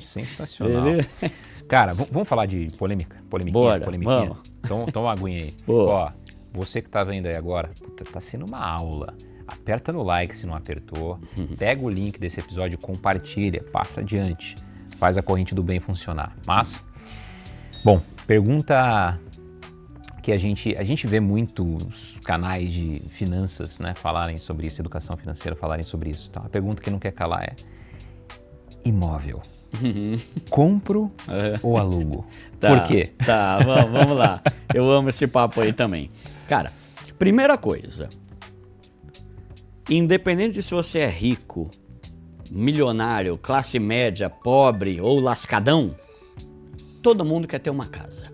Sensacional. Cara, vamos falar de polêmica? Polemiquinha? Vamos. Então, toma uma aguinha aí. Boa. Ó, você que tá vendo aí agora, puta, tá sendo uma aula. Aperta no like se não apertou. Pega o link desse episódio, compartilha, passa adiante. Faz a corrente do bem funcionar. Massa? Bom, pergunta que a gente vê muitos canais de finanças, né, falarem sobre isso, educação financeira falarem sobre isso. Então, a pergunta que não quer calar é: imóvel, compro ou alugo? Por quê? Tá, vamos lá. Eu amo esse papo aí também. Cara, primeira coisa, independente de se você é rico, milionário, classe média, pobre ou lascadão, todo mundo quer ter uma casa.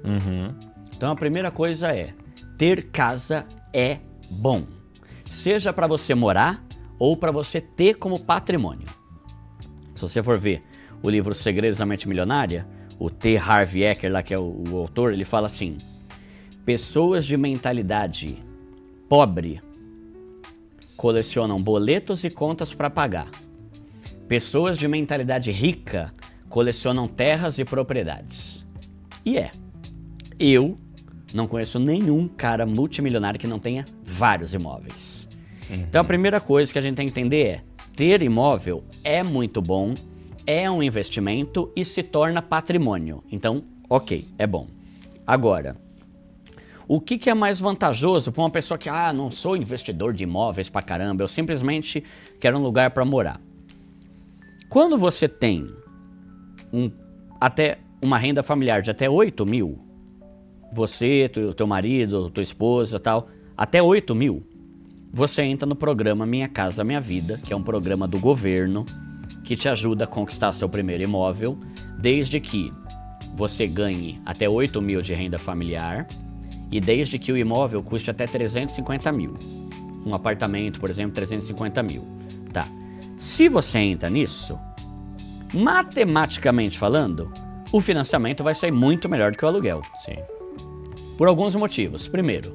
Então a primeira coisa é, ter casa é bom. Seja para você morar ou para você ter como patrimônio. Se você for ver o livro Segredos da Mente Milionária, o T. Harv Eker, lá que é o autor, ele fala assim: pessoas de mentalidade pobre colecionam boletos e contas para pagar. Pessoas de mentalidade rica colecionam terras e propriedades. Eu não conheço nenhum cara multimilionário que não tenha vários imóveis. Então a primeira coisa que a gente tem que entender é: ter imóvel é muito bom, é um investimento e se torna patrimônio. Então, ok, é bom. Agora, o que é mais vantajoso para uma pessoa que, não sou investidor de imóveis pra caramba, eu simplesmente quero um lugar para morar? Quando você tem até uma renda familiar de até 8 mil, você, teu marido, tua esposa, tal, até 8 mil, você entra no programa Minha Casa Minha Vida, que é um programa do governo que te ajuda a conquistar seu primeiro imóvel, desde que você ganhe até 8 mil de renda familiar e desde que o imóvel custe até 350 mil. Um apartamento, por exemplo, 350 mil. Tá. Se você entra nisso, matematicamente falando, o financiamento vai sair muito melhor do que o aluguel. Sim. Por alguns motivos. Primeiro,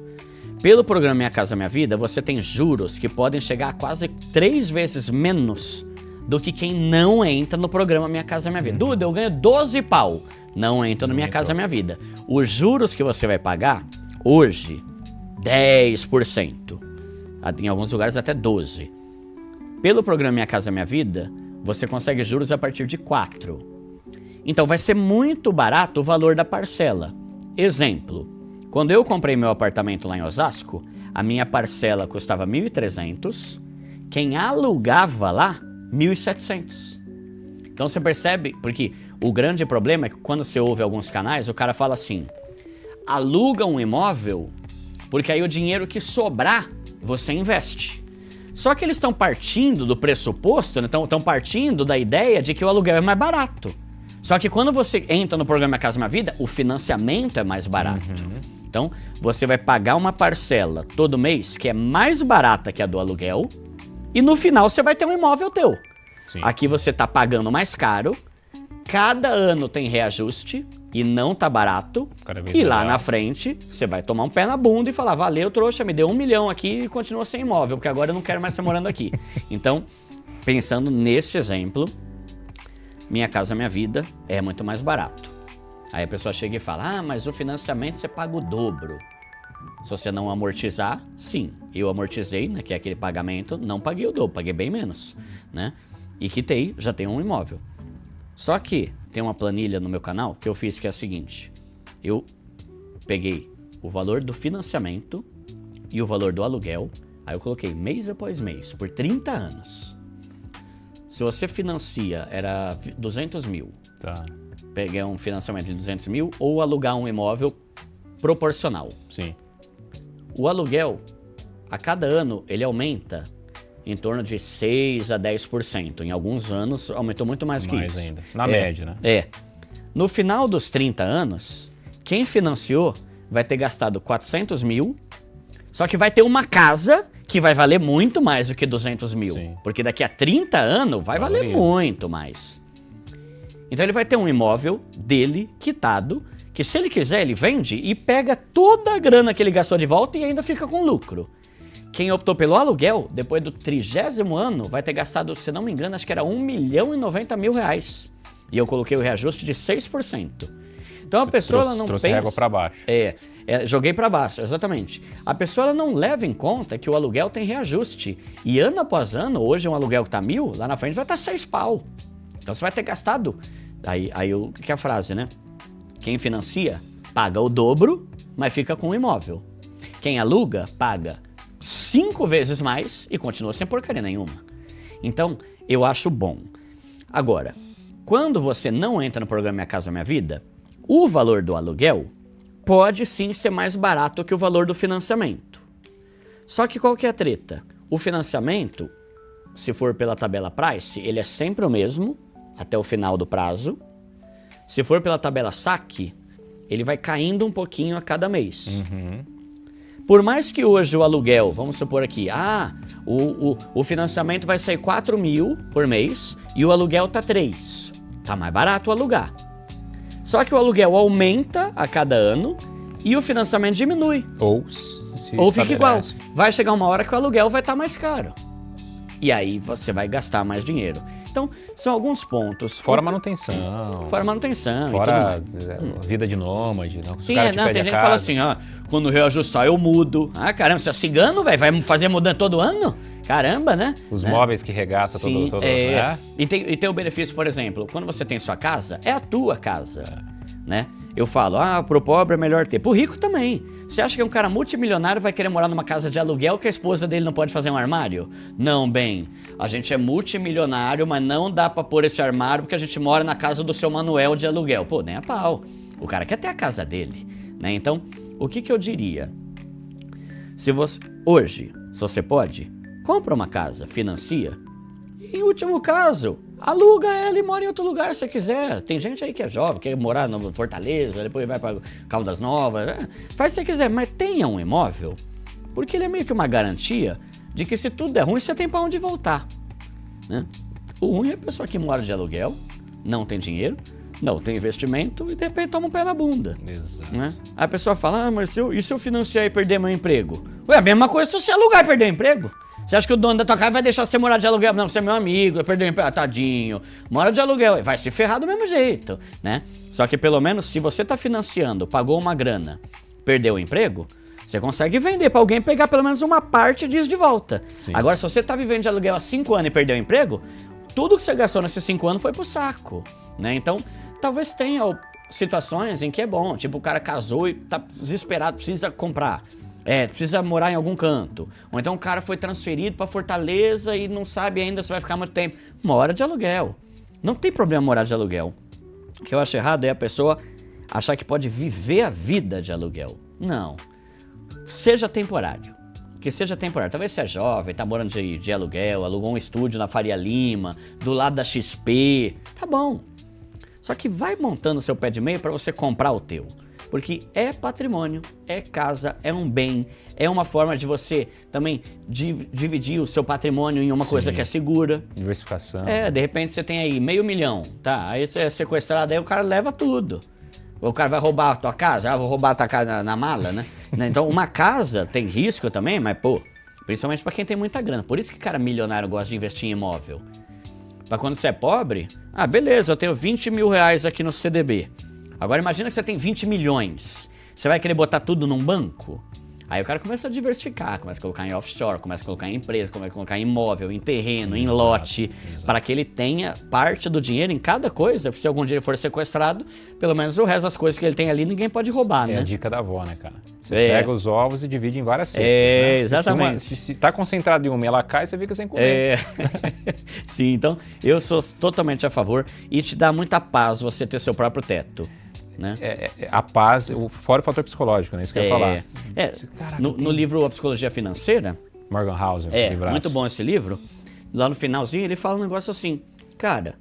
pelo programa Minha Casa Minha Vida, você tem juros que podem chegar a quase 3 vezes menos do que quem não entra no programa Minha Casa Minha Vida. Duda, eu ganho 12 pau. Não entra no Minha Casa Minha Vida. Os juros que você vai pagar, hoje, 10%. Em alguns lugares até 12%. Pelo programa Minha Casa Minha Vida, você consegue juros a partir de 4%. Então vai ser muito barato o valor da parcela. Exemplo, quando eu comprei meu apartamento lá em Osasco, a minha parcela custava 1.300, quem alugava lá, 1.700. Então você percebe, porque o grande problema é que quando você ouve alguns canais, o cara fala assim: aluga um imóvel, porque aí o dinheiro que sobrar, você investe. Só que eles estão partindo do pressuposto, né? Estão partindo da ideia de que o aluguel é mais barato. Só que quando você entra no programa Minha Casa Minha Vida, o financiamento é mais barato. Então, você vai pagar uma parcela todo mês que é mais barata que a do aluguel e no final você vai ter um imóvel teu. Sim. Aqui você está pagando mais caro, cada ano tem reajuste e não tá barato. E lá na frente, você vai tomar um pé na bunda e falar: valeu, trouxa, me deu 1 milhão aqui e continua sem imóvel, porque agora eu não quero mais estar morando aqui. Então, pensando nesse exemplo, Minha Casa Minha Vida é muito mais barato. Aí a pessoa chega e fala: mas o financiamento você paga o dobro. Se você não amortizar, sim. Eu amortizei, né, que é aquele pagamento, não paguei o dobro, paguei bem menos, né? E quitei, já tenho um imóvel. Só que tem uma planilha no meu canal que eu fiz que é a seguinte: eu peguei o valor do financiamento e o valor do aluguel, aí eu coloquei mês após mês, por 30 anos. Se você financia, era 200 mil. Tá. Peguei um financiamento de 200 mil ou alugar um imóvel proporcional. Sim. O aluguel, a cada ano, ele aumenta em torno de 6 a 10%. Em alguns anos, aumentou muito mais que isso. Mais ainda. Na média, né? É. No final dos 30 anos, quem financiou vai ter gastado 400 mil, só que vai ter uma casa que vai valer muito mais do que 200 mil. Sim. Porque daqui a 30 anos vai valer muito mais. Então ele vai ter um imóvel dele quitado, que se ele quiser ele vende e pega toda a grana que ele gastou de volta e ainda fica com lucro. Quem optou pelo aluguel, depois do 30º ano, vai ter gastado, se não me engano, acho que era 1.090.000 reais. E eu coloquei o reajuste de 6%. Então a pessoa ela não trouxe pensa... régua para baixo. Joguei para baixo, exatamente. A pessoa ela não leva em conta que o aluguel tem reajuste. E ano após ano, hoje um aluguel que tá 1.000, lá na frente vai estar 6 pau. Então você vai ter gastado. Aí o que é a frase, né? Quem financia, paga o dobro, mas fica com o imóvel. Quem aluga, paga 5 vezes mais e continua sem porcaria nenhuma. Então, eu acho bom. Agora, quando você não entra no programa Minha Casa Minha Vida, o valor do aluguel pode sim ser mais barato que o valor do financiamento. Só que qual que é a treta? O financiamento, se for pela tabela Price, ele é sempre o mesmo até o final do prazo. Se for pela tabela saque, ele vai caindo um pouquinho a cada mês. Por mais que hoje o aluguel, vamos supor aqui, o financiamento vai sair 4.000 por mês e o aluguel tá 3. Tá mais barato alugar. Só que o aluguel aumenta a cada ano e o financiamento diminui. Ou fica igual. Vai chegar uma hora que o aluguel vai estar mais caro. E aí você vai gastar mais dinheiro. Então, são alguns pontos. Fora manutenção. Fora manutenção. Fora vida de nômade. Não, sim, tem gente que fala assim, quando reajustar eu mudo. Caramba, você é cigano, velho? Vai fazer mudança todo ano? Caramba, né? Os móveis que regaça todo né? E tem o benefício, por exemplo, quando você tem sua casa, é a tua casa, né? Eu falo, pro pobre é melhor ter. Pro rico também. Você acha que um cara multimilionário vai querer morar numa casa de aluguel que a esposa dele não pode fazer um armário? Não, bem, a gente é multimilionário, mas não dá pra pôr esse armário porque a gente mora na casa do seu Manuel de aluguel. Pô, nem a pau. O cara quer ter a casa dele, né? Então, o que eu diria? Hoje, se você pode, compra uma casa, financia. Em último caso, aluga ela e mora em outro lugar se você quiser. Tem gente aí que é jovem, quer morar no Fortaleza, depois vai para Caldas Novas. Faz se você quiser, mas tenha um imóvel, porque ele é meio que uma garantia de que se tudo der ruim, você tem para onde voltar, né? O ruim é a pessoa que mora de aluguel, não tem dinheiro, não tem investimento e de repente toma um pé na bunda. Exato. Né? Aí a pessoa fala, mas e se eu financiar e perder meu emprego? Ué, a mesma coisa se você alugar e perder o emprego. Você acha que o dono da tua casa vai deixar você morar de aluguel? Não, você é meu amigo, vai perder o emprego. Tadinho, mora de aluguel. Vai se ferrar do mesmo jeito, né? Só que pelo menos se você tá financiando, pagou uma grana, perdeu o emprego, você consegue vender pra alguém pegar pelo menos uma parte disso de volta. Sim. Agora, se você tá vivendo de aluguel há 5 anos e perdeu o emprego, tudo que você gastou nesses 5 anos foi pro saco, né? Então, talvez tenha situações em que é bom. Tipo, o cara casou e tá desesperado, precisa comprar. Precisa morar em algum canto. Ou então o cara foi transferido pra Fortaleza e não sabe ainda se vai ficar muito tempo. Mora de aluguel. Não tem problema morar de aluguel. O que eu acho errado é a pessoa achar que pode viver a vida de aluguel. Não. Seja temporário. Que seja temporário. Talvez você é jovem, tá morando de aluguel, alugou um estúdio na Faria Lima, do lado da XP. Tá bom. Só que vai montando seu pé de meia pra você comprar o teu. Porque é patrimônio, é casa, é um bem, é uma forma de você também dividir o seu patrimônio em uma coisa que é segura. Diversificação. De repente você tem aí $500 mil, tá? Aí você é sequestrado, aí o cara leva tudo. O cara vai roubar a tua casa, vou roubar a tua casa na mala, né? Então uma casa tem risco também, mas principalmente pra quem tem muita grana. Por isso que cara milionário gosta de investir em imóvel. Pra quando você é pobre, beleza, eu tenho R$20 mil aqui no CDB. Agora imagina que você tem 20 milhões. Você vai querer botar tudo num banco? Aí o cara começa a diversificar, começa a colocar em offshore, começa a colocar em empresa, começa a colocar em imóvel, em terreno, em lote, para que ele tenha parte do dinheiro em cada coisa. Se algum dia ele for sequestrado, pelo menos o resto das coisas que ele tem ali ninguém pode roubar, né? É a dica da avó, né, cara? Você pega os ovos e divide em várias cestas, né? Exatamente. Se tá concentrado em uma e ela cai, você fica sem comer. Sim, então eu sou totalmente a favor e te dá muita paz você ter seu próprio teto. Né? A paz, fora o fator psicológico, né? Isso que eu ia falar. No livro A Psicologia Financeira, Morgan Housel, muito bom esse livro. Lá no finalzinho ele fala um negócio assim, cara,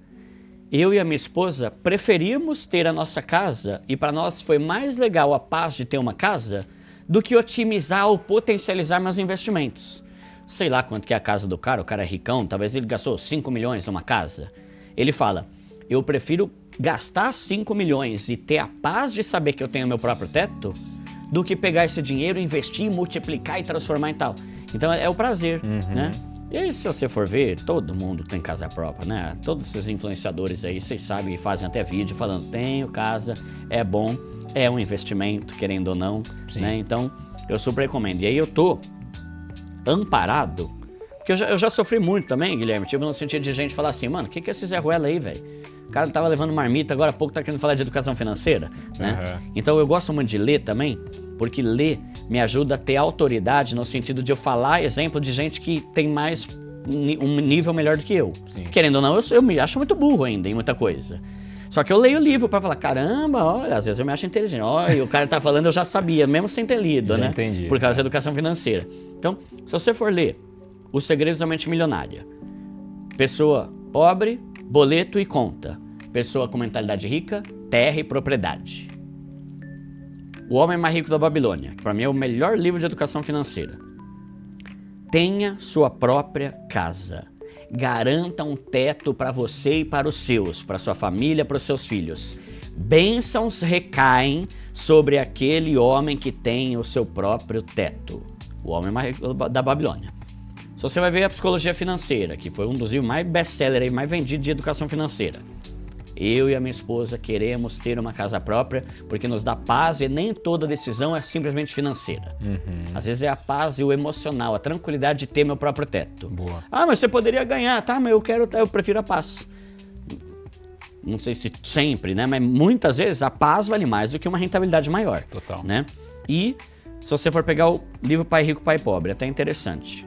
eu e a minha esposa preferimos ter a nossa casa e para nós foi mais legal a paz de ter uma casa do que otimizar ou potencializar meus investimentos. Sei lá quanto que é a casa do cara, o cara é ricão, talvez ele gastou 5 milhões numa casa. Ele fala, eu prefiro gastar 5 milhões e ter a paz de saber que eu tenho meu próprio teto do que pegar esse dinheiro, investir, multiplicar e transformar em tal. Então é o prazer, né? E aí, se você for ver, todo mundo tem casa própria, né? Todos esses influenciadores aí, vocês sabem, fazem até vídeo falando, tenho casa, é bom, é um investimento, querendo ou não, né? Então, eu super recomendo. E aí eu tô amparado, porque eu já sofri muito também, Guilherme, tipo no sentido de gente falar assim, mano, o que é esse Zé Ruela aí, velho? O cara tava levando marmita, agora há pouco tá querendo falar de educação financeira, né? Então eu gosto muito de ler também, porque ler me ajuda a ter autoridade no sentido de eu falar exemplo de gente que tem mais um nível melhor do que eu. Sim. Querendo ou não, eu me acho muito burro ainda em muita coisa. Só que eu leio o livro pra falar, caramba, olha, às vezes eu me acho inteligente. Olha, o cara tá falando, eu já sabia, mesmo sem ter lido, né? Entendi. Por causa da educação financeira. Então, se você for ler Os Segredos da Mente Milionária, pessoa pobre, boleto e conta. Pessoa com mentalidade rica, terra e propriedade. O Homem Mais Rico da Babilônia, que para mim é o melhor livro de educação financeira. Tenha sua própria casa. Garanta um teto para você e para os seus, para sua família, para os seus filhos. Bênçãos recaem sobre aquele homem que tem o seu próprio teto. O Homem Mais Rico da Babilônia. Se você vai ver a Psicologia Financeira, que foi um dos livros mais best-seller e mais vendidos de educação financeira. Eu e a minha esposa queremos ter uma casa própria porque nos dá paz e nem toda decisão é simplesmente financeira. Às vezes é a paz e o emocional, a tranquilidade de ter meu próprio teto. Boa. Ah, mas você poderia ganhar, tá? Mas eu prefiro a paz. Não sei se sempre, né? Mas muitas vezes a paz vale mais do que uma rentabilidade maior. Total. Né? E se você for pegar o livro Pai Rico, Pai Pobre, é até interessante.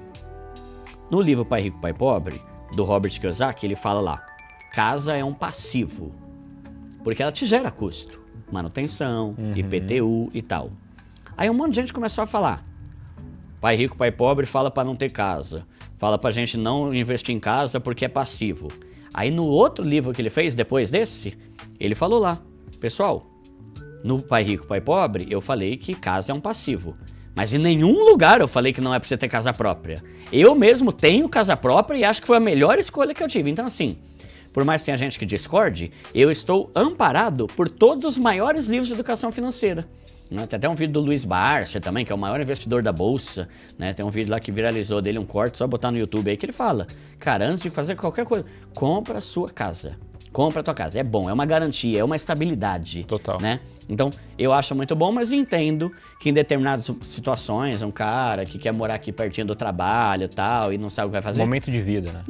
No livro Pai Rico, Pai Pobre, do Robert Kiyosaki, ele fala lá, casa é um passivo, porque ela te gera custo, manutenção, IPTU e tal. Aí um monte de gente começou a falar, Pai Rico, Pai Pobre fala para não ter casa, fala pra gente não investir em casa porque é passivo. Aí no outro livro que ele fez, depois desse, ele falou lá, pessoal, no Pai Rico, Pai Pobre, eu falei que casa é um passivo. Mas em nenhum lugar eu falei que não é pra você ter casa própria. Eu mesmo tenho casa própria e acho que foi a melhor escolha que eu tive. Então assim, por mais que tenha gente que discorde, eu estou amparado por todos os maiores livros de educação financeira. Tem até um vídeo do Luiz Barça também, que é o maior investidor da Bolsa. Né? Tem um vídeo lá que viralizou dele, um corte, só botar no YouTube aí, que ele fala, cara, antes de fazer qualquer coisa, compra a sua casa. Compra a tua casa, é bom, é uma garantia, é uma estabilidade. Total. Né? Então, eu acho muito bom, mas entendo que em determinadas situações, um cara que quer morar aqui pertinho do trabalho e tal, e não sabe o que vai fazer. Momento de vida, né?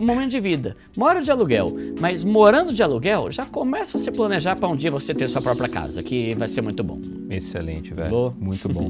Momento de vida. Mora de aluguel, mas morando de aluguel, já começa a se planejar para um dia você ter sua própria casa, que vai ser muito bom. Excelente, velho. Boa. Muito bom.